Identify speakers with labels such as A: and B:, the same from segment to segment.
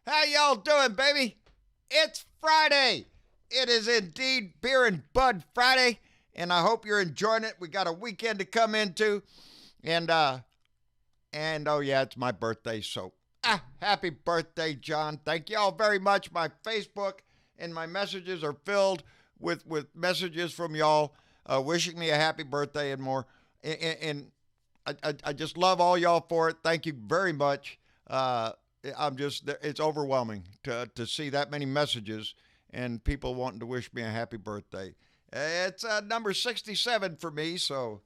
A: How y'all doing, baby? It's Friday. It is indeed Beer and Bud Friday, and I hope you're enjoying it. We got a weekend to come into, and oh yeah, it's my birthday, so happy birthday, John. Thank y'all very much. My Facebook and my messages are filled with messages from y'all wishing me a happy birthday and more, and I just love all y'all for it. Thank you very much. It's overwhelming to see that many messages and people wanting to wish me a happy birthday. It's number 67 for me, so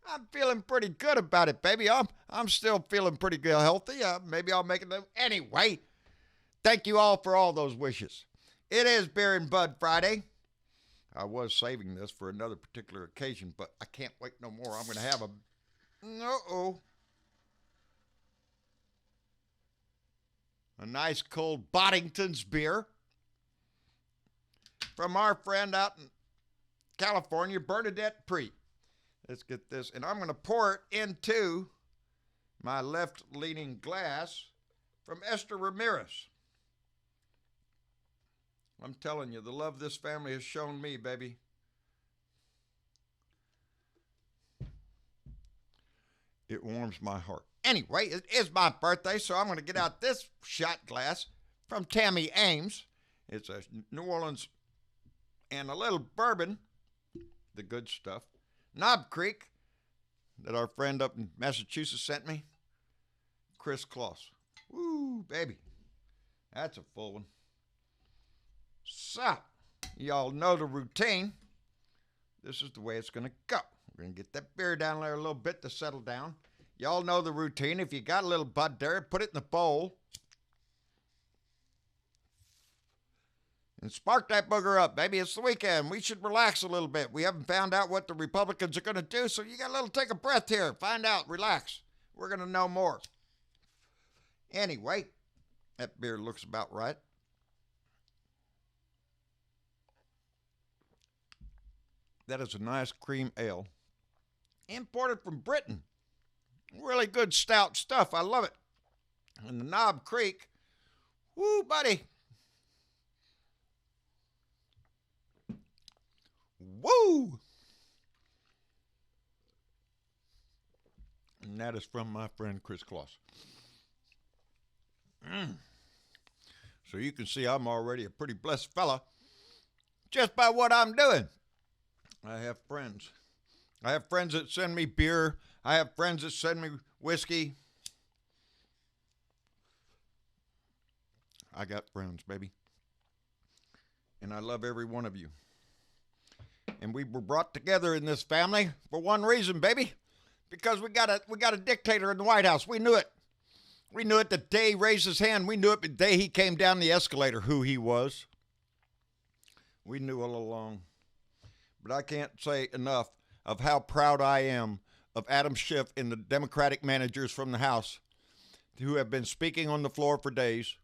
A: I'm feeling pretty good about it, baby. I'm still feeling pretty good, healthy. Maybe I'll make it. Anyway, thank you all for all those wishes. It is Beer and Bud Friday. I was saving this for another particular occasion, but I can't wait no more. I'm going to have a... a nice cold Boddington's beer from our friend out in California, Bernadette Preet. Let's get this, and I'm going to pour it into my left-leaning glass from Esther Ramirez. I'm telling you, the love this family has shown me, baby. It warms my heart. Anyway, it is my birthday, so I'm going to get out this shot glass from Tammy Ames. It's a New Orleans and a little bourbon, the good stuff. Knob Creek, that our friend up in Massachusetts sent me. Chris Kloss. Woo, baby. That's a full one. So, y'all know the routine. This is the way it's going to go. We're going to get that beer down there a little bit to settle down. Y'all know the routine. If you got a little bud there, put it in the bowl. And spark that booger up, baby. It's the weekend. We should relax a little bit. We haven't found out what the Republicans are going to do, so you got a little take a breath here. Find out. Relax. We're going to know more. Anyway, that beer looks about right. That is a nice cream ale. Imported from Britain. Really good stout stuff. I love it. And the Knob Creek. Woo, buddy. Woo! And that is from my friend Chris Kloss. So you can see I'm already a pretty blessed fella just by what I'm doing. I have friends. I have friends that send me beer. I have friends that send me whiskey. I got friends, baby. And I love every one of you. And we were brought together in this family for one reason, baby. Because we got a dictator in the White House. We knew it. We knew it the day he raised his hand. We knew it the day he came down the escalator who he was. We knew all along. But I can't say enough of how proud I am of Adam Schiff and the Democratic managers from the House who have been speaking on the floor for days,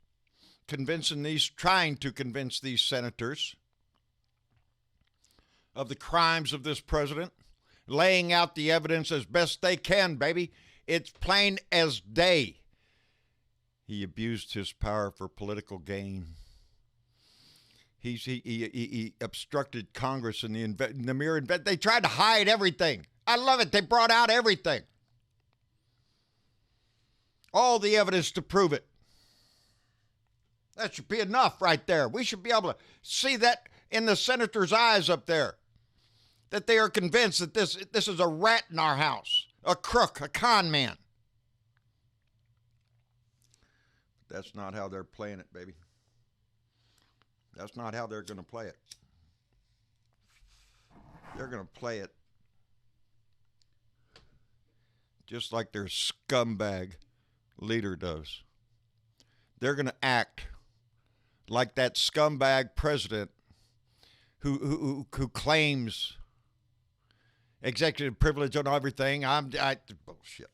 A: trying to convince these senators of the crimes of this president, laying out the evidence as best they can, baby. It's plain as day. He abused his power for political gain. He obstructed Congress and the mere they tried to hide everything. I love it. They brought out everything. All the evidence to prove it. That should be enough right there. We should be able to see that in the senators' eyes up there. That they are convinced that this is a rat in our house. A crook, a con man. But that's not how they're playing it, baby. That's not how they're going to play it. They're going to play it just like their scumbag leader does. They're going to act like that scumbag president who claims executive privilege on everything. Bullshit.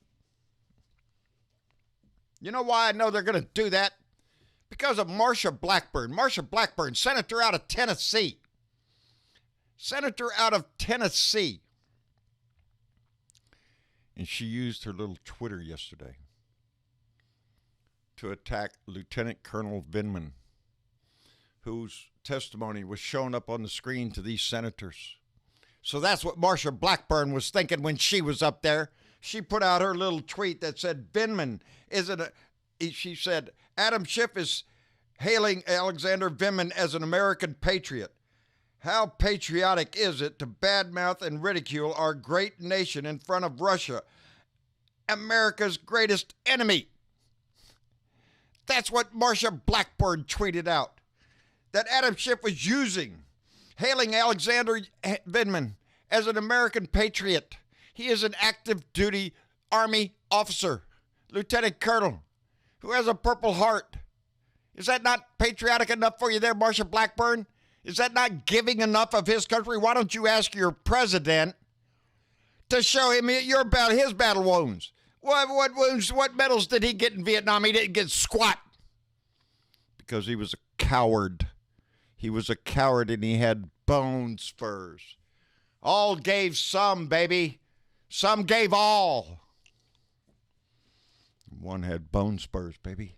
A: You know why I know they're going to do that? Because of Marsha Blackburn. Marsha Blackburn, senator out of Tennessee. Senator out of Tennessee. And she used her little Twitter yesterday to attack Lieutenant Colonel Vindman, whose testimony was shown up on the screen to these senators. So that's what Marsha Blackburn was thinking when she was up there. She put out her little tweet that said, Vindman isn't a... She said, Adam Schiff is hailing Alexander Vindman as an American patriot. How patriotic is it to badmouth and ridicule our great nation in front of Russia, America's greatest enemy? That's what Marsha Blackburn tweeted out. That Adam Schiff was hailing Alexander Vindman as an American patriot. He is an active duty Army officer, lieutenant colonel, who has a Purple Heart. Is that not patriotic enough for you there, Marsha Blackburn? Is that not giving enough of his country? Why don't you ask your president to show him his battle wounds? What wounds, what medals did he get in Vietnam? He didn't get squat. Because he was a coward. He was a coward and he had bone spurs. All gave some, baby. Some gave all. One had bone spurs, baby.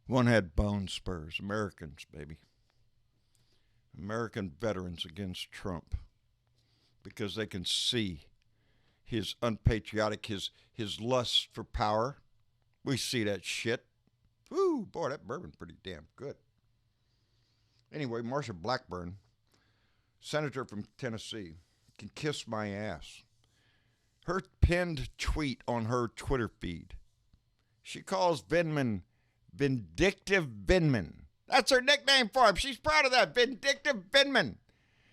A: One had bone spurs. Americans, baby. American veterans against Trump. Because they can see his unpatriotic, his lust for power. We see that shit. Woo, boy, that bourbon's pretty damn good. Anyway, Marsha Blackburn, senator from Tennessee, can kiss my ass. Her pinned tweet on her Twitter feed, she calls Vindman Vindictive Vindman. That's her nickname for him. She's proud of that, Vindictive Vindman.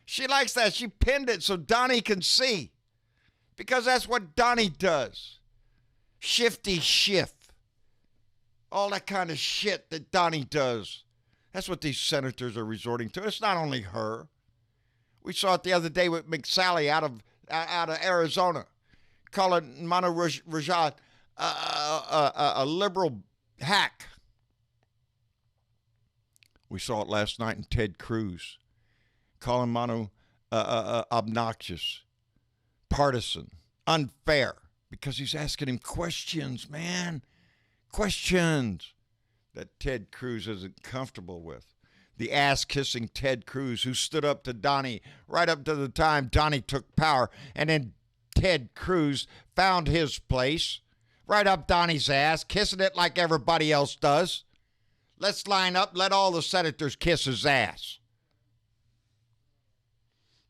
A: She likes that. She pinned it so Donnie can see. Because that's what Donnie does. Shifty Schiff. All that kind of shit that Donnie does. That's what these senators are resorting to. It's not only her. We saw it the other day with McSally out of Arizona, calling Manu Rajat a liberal hack. We saw it last night in Ted Cruz, calling Manu obnoxious, partisan, unfair, because he's asking him questions, man. Questions that Ted Cruz isn't comfortable with. The ass-kissing Ted Cruz who stood up to Donnie right up to the time Donnie took power, and then Ted Cruz found his place right up Donnie's ass, kissing it like everybody else does. Let's line up, let all the senators kiss his ass.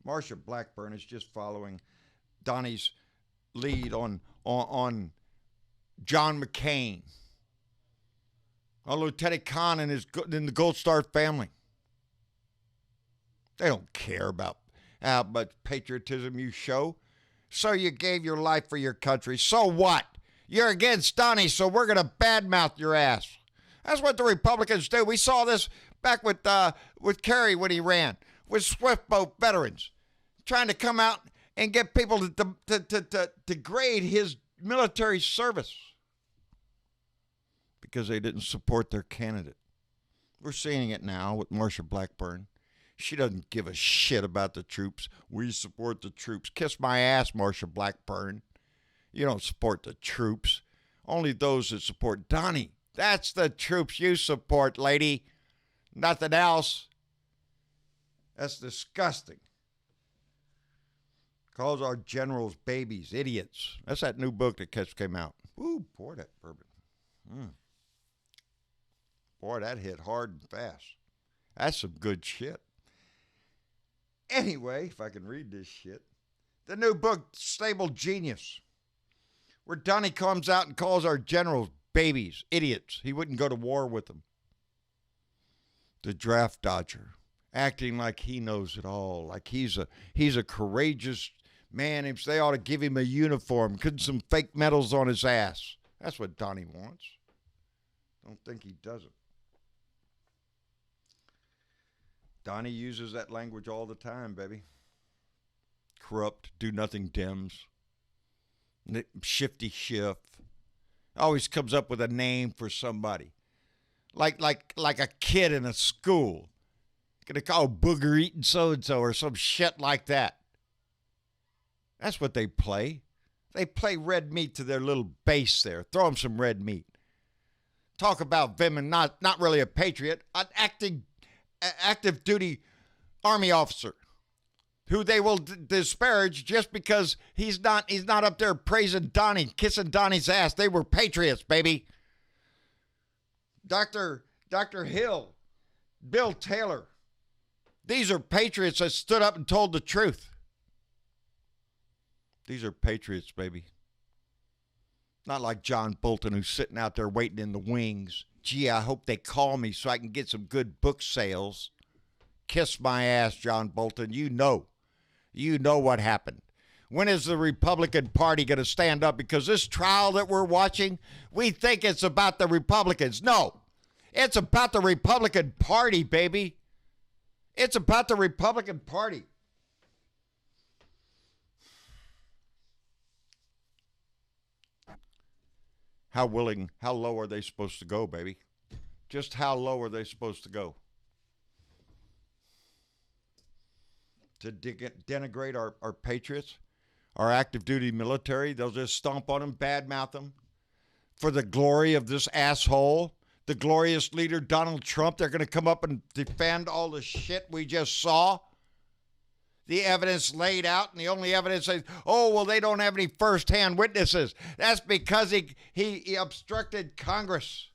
A: Marsha Blackburn is just following Donnie's lead on John McCain, on Lieutenant Khan and the Gold Star family. They don't care about how much patriotism you show. So you gave your life for your country. So what? You're against Donnie, so we're going to badmouth your ass. That's what the Republicans do. We saw this back with Kerry when he ran, with Swift Boat veterans, trying to come out and get people to degrade his military service because they didn't support their candidate. We're seeing it now with Marsha Blackburn. She doesn't give a shit about the troops. We support the troops. Kiss my ass, Marsha Blackburn. You don't support the troops. Only those that support Donnie. That's the troops you support, lady. Nothing else. That's disgusting. Calls our generals babies, idiots. That's that new book that just came out. Ooh, pour that bourbon. Boy, that hit hard and fast. That's some good shit. Anyway, if I can read this shit. The new book, Stable Genius, where Donnie comes out and calls our generals babies, idiots. He wouldn't go to war with them. The draft dodger, acting like he knows it all, like he's a courageous man. They ought to give him a uniform, put some fake medals on his ass. That's what Donnie wants. Don't think he doesn't. Donnie uses that language all the time, baby. Corrupt, do-nothing Dems. Shifty Schiff. Always comes up with a name for somebody. Like a kid in a school. Gonna call booger eating so-and-so or some shit like that. That's what they play. They play red meat to their little base there. Throw them some red meat. Talk about Vimmen, not really a patriot, an active duty Army officer who they will disparage just because he's not up there praising Donnie, kissing Donnie's ass. They were patriots, baby. Dr. Hill, Bill Taylor. These are patriots that stood up and told the truth. These are patriots, baby. Not like John Bolton, who's sitting out there waiting in the wings. Gee, I hope they call me so I can get some good book sales. Kiss my ass, John Bolton. You know what happened. When is the Republican Party going to stand up? Because this trial that we're watching, we think it's about the Republicans. No, it's about the Republican Party, baby. It's about the Republican Party. How low are they supposed to go, baby? Just how low are they supposed to go? To denigrate our patriots, our active duty military, they'll just stomp on them, badmouth them. For the glory of this asshole, the glorious leader Donald Trump, they're going to come up and defend all the shit we just saw. The evidence laid out, and the only evidence is, oh, well, they don't have any first-hand witnesses. That's because he obstructed Congress.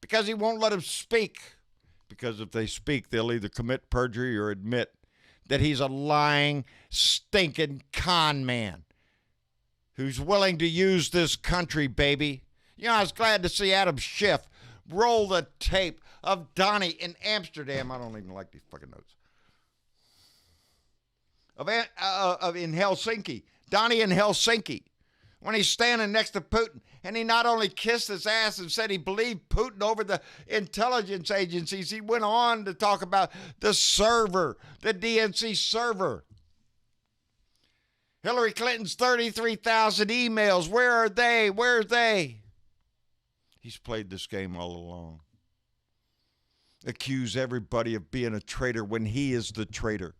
A: Because he won't let them speak. Because if they speak, they'll either commit perjury or admit that he's a lying, stinking con man who's willing to use this country, baby. You know, I was glad to see Adam Schiff roll the tape of Donnie in Amsterdam. I don't even like these fucking notes. Of in Helsinki, Donnie in Helsinki, when he's standing next to Putin, and he not only kissed his ass and said he believed Putin over the intelligence agencies, he went on to talk about the server, the DNC server. Hillary Clinton's 33,000 emails, where are they? Where are they? He's played this game all along. Accuse everybody of being a traitor when he is the traitor.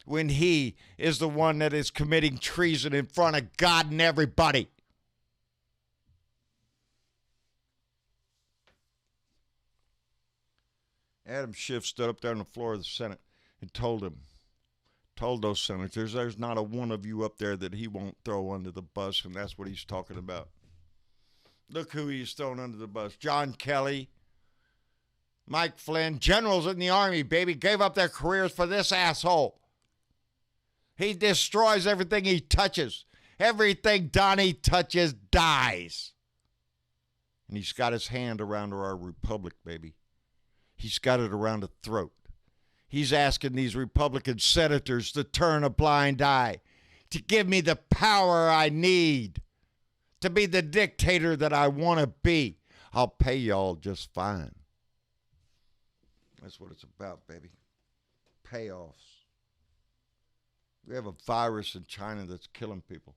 A: When he is the one that is committing treason in front of God and everybody. Adam Schiff stood up there on the floor of the Senate and told those senators, there's not a one of you up there that he won't throw under the bus, and that's what he's talking about. Look who he's thrown under the bus. John Kelly, Mike Flynn, generals in the Army, baby, gave up their careers for this asshole. He destroys everything he touches. Everything Donnie touches dies. And he's got his hand around our republic, baby. He's got it around the throat. He's asking these Republican senators to turn a blind eye, to give me the power I need, to be the dictator that I want to be. I'll pay y'all just fine. That's what it's about, baby. Payoffs. We have a virus in China that's killing people.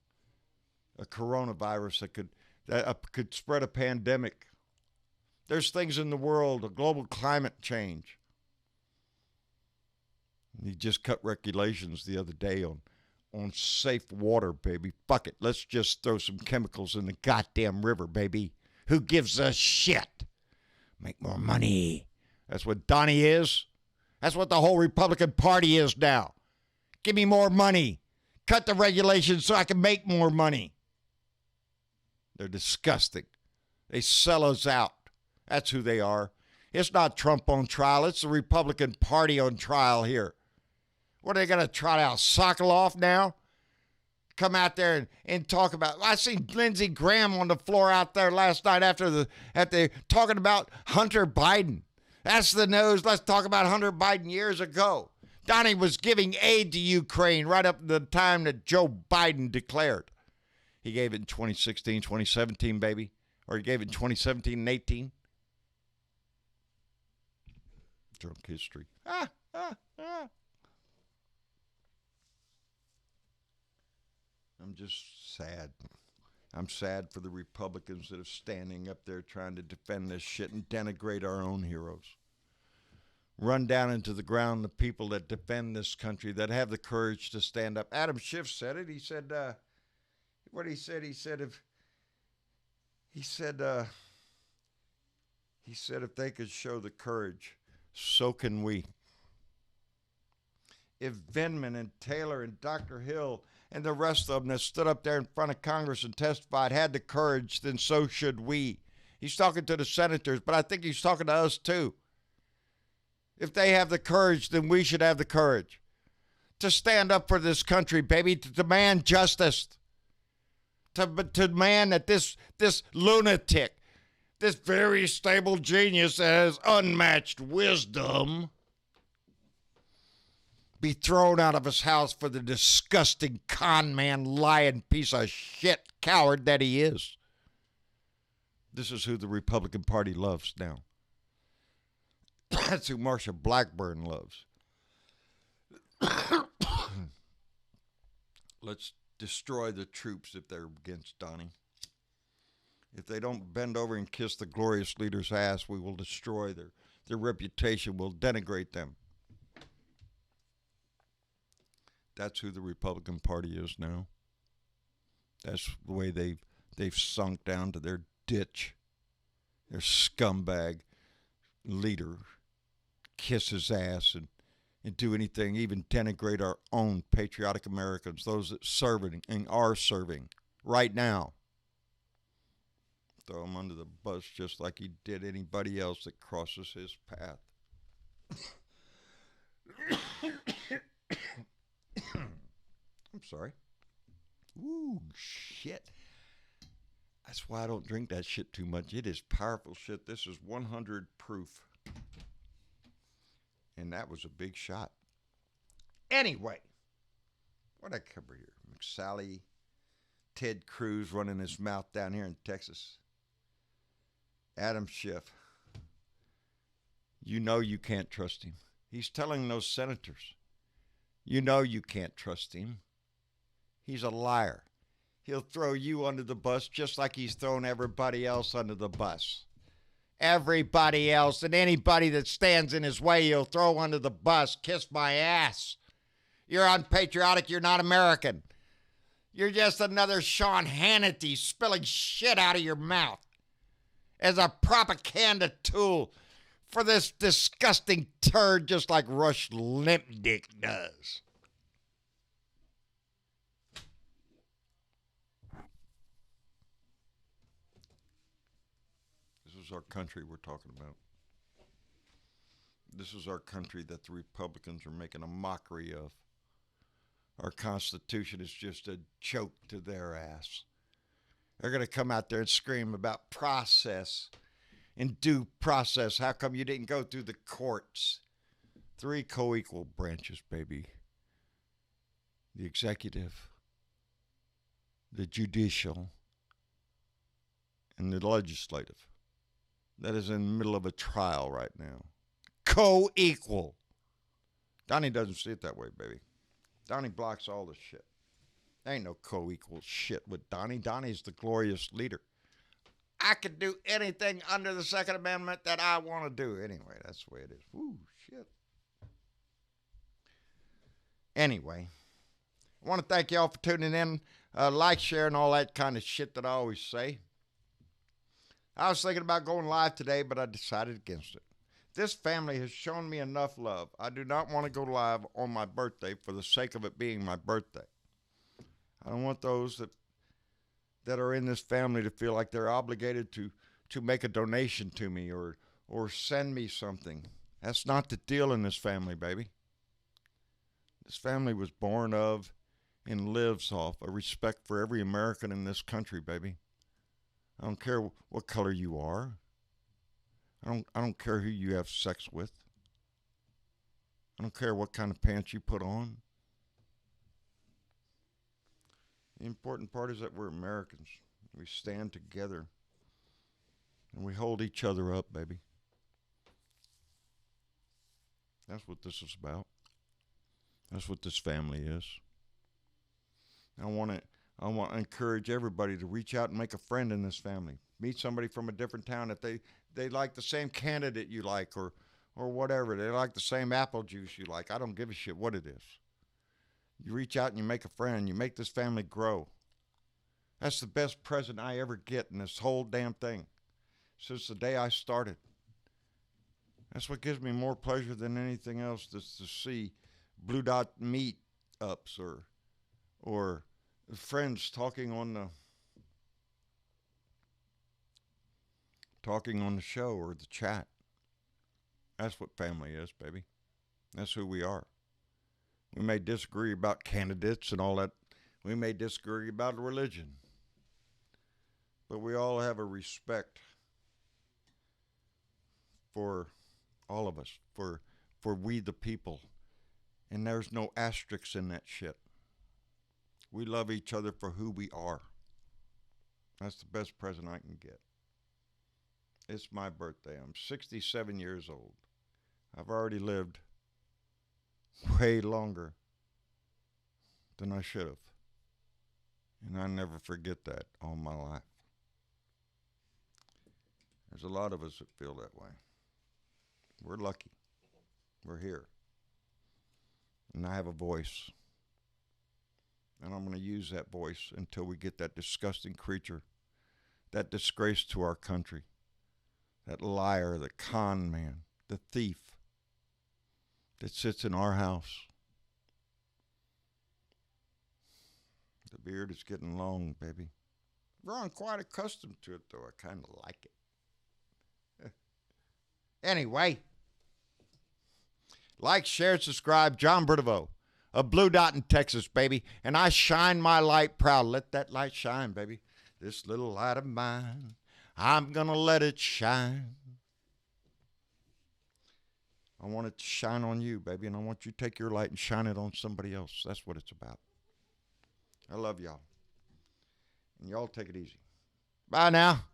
A: A coronavirus that could spread a pandemic. There's things in the world, a global climate change. He just cut regulations the other day on safe water, baby. Fuck it. Let's just throw some chemicals in the goddamn river, baby. Who gives a shit? Make more money. That's what Donnie is. That's what the whole Republican Party is now. Give me more money. Cut the regulations so I can make more money. They're disgusting. They sell us out. That's who they are. It's not Trump on trial. It's the Republican Party on trial here. What are they going to trot out? Sokoloff now? Come out there and talk about. I seen Lindsey Graham on the floor out there last night after talking about Hunter Biden. That's the news. Let's talk about Hunter Biden years ago. Donnie was giving aid to Ukraine right up to the time that Joe Biden declared. He gave it in 2016, 2017, baby. Or he gave it in 2017 and 18. Drunk history. I'm just sad. I'm sad for the Republicans that are standing up there trying to defend this shit and denigrate our own heroes. Run down into the ground the people that defend this country, that have the courage to stand up. Adam Schiff said it. He said, what he said? He said, He said if they could show the courage, so can we. If Vindman and Taylor and Dr. Hill and the rest of them that stood up there in front of Congress and testified had the courage, then so should we. He's talking to the senators, but I think he's talking to us too. If they have the courage, then we should have the courage to stand up for this country, baby, to demand justice, to demand that this lunatic, this very stable genius that has unmatched wisdom, be thrown out of his house for the disgusting con man, lying piece of shit coward that he is. This is who the Republican Party loves now. That's who Marsha Blackburn loves. Let's destroy the troops if they're against Donnie. If they don't bend over and kiss the glorious leader's ass, we will destroy their reputation. We'll denigrate them. That's who the Republican Party is now. That's the way they've sunk down to their ditch. Their scumbag leader. Kiss his ass and do anything, even denigrate our own patriotic Americans, those that serve and are serving right now. Throw him under the bus just like he did anybody else that crosses his path. I'm sorry. Ooh, shit. That's why I don't drink that shit too much. It is powerful shit. This is 100 proof. And that was a big shot. Anyway, what'd I cover here? McSally, Ted Cruz running his mouth down here in Texas. Adam Schiff. You know you can't trust him. He's telling those senators, you know you can't trust him. He's a liar. He'll throw you under the bus just like he's thrown everybody else under the bus. Everybody else and anybody that stands in his way, he'll throw under the bus. Kiss my ass. You're unpatriotic. You're not American. You're just another Sean Hannity spilling shit out of your mouth as a propaganda tool for this disgusting turd just like Rush Limdick does. This is our country we're talking about. This is our country that the Republicans are making a mockery of. Our Constitution is just a joke to their ass. They're going to come out there and scream about process and due process. How come you didn't go through the courts? 3 co-equal branches, baby. The executive, the judicial, and the legislative. That is in the middle of a trial right now. Co-equal. Donnie doesn't see it that way, baby. Donnie blocks all the shit. There ain't no co-equal shit with Donnie. Donnie's the glorious leader. I could do anything under the Second Amendment that I want to do. Anyway, that's the way it is. Woo, shit. Anyway, I want to thank y'all for tuning in. Like, share, and all that kind of shit that I always say. I was thinking about going live today, but I decided against it. This family has shown me enough love. I do not want to go live on my birthday for the sake of it being my birthday. I don't want those that are in this family to feel like they're obligated to make a donation to me or send me something. That's not the deal in this family, baby. This family was born of and lives off a respect for every American in this country, baby. I don't care what color you are. I don't care who you have sex with. I don't care what kind of pants you put on. The important part is that we're Americans. We stand together. And we hold each other up, baby. That's what this is about. That's what this family is. I want to encourage everybody to reach out and make a friend in this family. Meet somebody from a different town that they like the same candidate you like or whatever. They like the same apple juice you like. I don't give a shit what it is. You reach out and you make a friend. You make this family grow. That's the best present I ever get in this whole damn thing since the day I started. That's what gives me more pleasure than anything else, just to see Blue Dot meet ups or friends talking on the show or the chat. That's what family is, baby. That's who we are. We may disagree about candidates and all that. We may disagree about religion. But we all have a respect for all of us, for we the people. And there's no asterisks in that shit. We love each other for who we are. That's the best present I can get. It's my birthday. I'm 67 years old. I've already lived way longer than I should have. And I never forget that all my life. There's a lot of us that feel that way. We're lucky. We're here. And I have a voice. And I'm going to use that voice until we get that disgusting creature, that disgrace to our country, that liar, the con man, the thief that sits in our house. The beard is getting long, baby. Growing quite accustomed to it, though. I kind of like it. Anyway, like, share, subscribe. John Berdeveau, a Blue Dot in Texas, baby. And I shine my light proud. Let that light shine, baby. This little light of mine, I'm going to let it shine. I want it to shine on you, baby, and I want you to take your light and shine it on somebody else. That's what it's about. I love y'all. And y'all take it easy. Bye now.